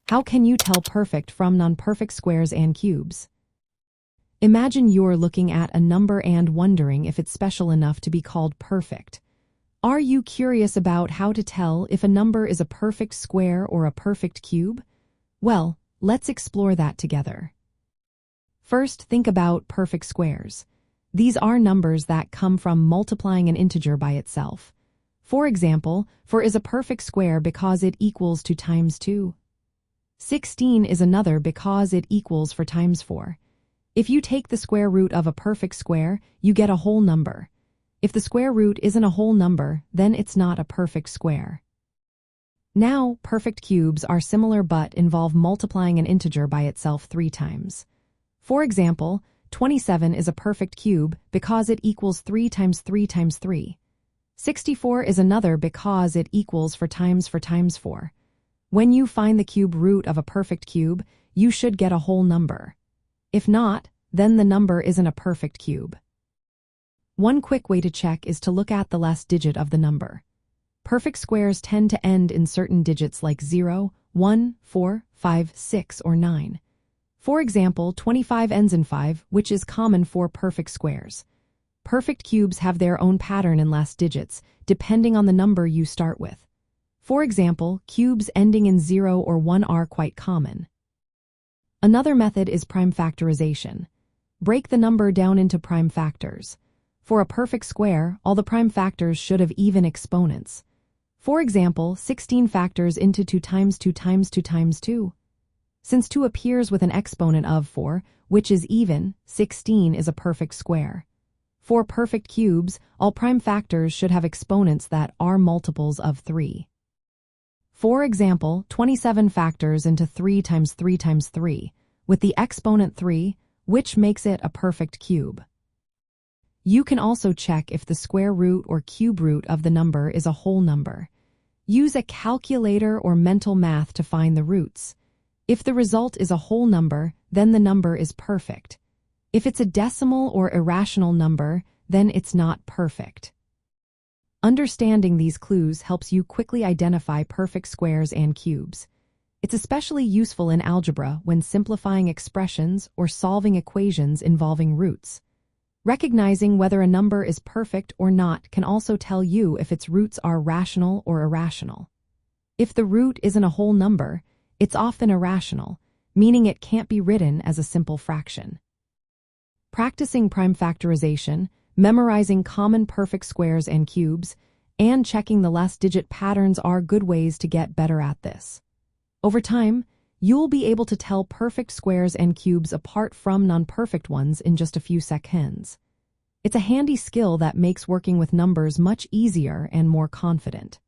How can you tell perfect from non-perfect squares and cubes? Imagine you're looking at a number and wondering if it's special enough to be called perfect. Are you curious about how to tell if a number is a perfect square or a perfect cube? Well, let's explore that together. First, think about perfect squares. These are numbers that come from multiplying an integer by itself. For example, 4 is a perfect square because it equals 2 times 2. 16 is another because it equals 4 times 4. If you take the square root of a perfect square, you get a whole number. If the square root isn't a whole number, then it's not a perfect square. Now, perfect cubes are similar but involve multiplying an integer by itself 3 times. For example, 27 is a perfect cube because it equals 3 times 3 times 3. 64 is another because it equals 4 times 4 times 4. When you find the cube root of a perfect cube, you should get a whole number. If not, then the number isn't a perfect cube. One quick way to check is to look at the last digit of the number. Perfect squares tend to end in certain digits like 0, 1, 4, 5, 6, or 9. For example, 25 ends in 5, which is common for perfect squares. Perfect cubes have their own pattern in last digits, depending on the number you start with. For example, cubes ending in 0 or 1 are quite common. Another method is prime factorization. Break the number down into prime factors. For a perfect square, all the prime factors should have even exponents. For example, 16 factors into 2 times 2 times 2 times 2. Since 2 appears with an exponent of 4, which is even, 16 is a perfect square. For perfect cubes, all prime factors should have exponents that are multiples of 3. For example, 27 factors into 3 times 3 times 3, with the exponent 3, which makes it a perfect cube. You can also check if the square root or cube root of the number is a whole number. Use a calculator or mental math to find the roots. If the result is a whole number, then the number is perfect. If it's a decimal or irrational number, then it's not perfect. Understanding these clues helps you quickly identify perfect squares and cubes. It's especially useful in algebra when simplifying expressions or solving equations involving roots. Recognizing whether a number is perfect or not can also tell you if its roots are rational or irrational. If the root isn't a whole number, it's often irrational, meaning it can't be written as a simple fraction. Practicing prime factorization, memorizing common perfect squares and cubes, and checking the last-digit patterns are good ways to get better at this. Over time, you'll be able to tell perfect squares and cubes apart from non-perfect ones in just a few seconds. It's a handy skill that makes working with numbers much easier and more confident.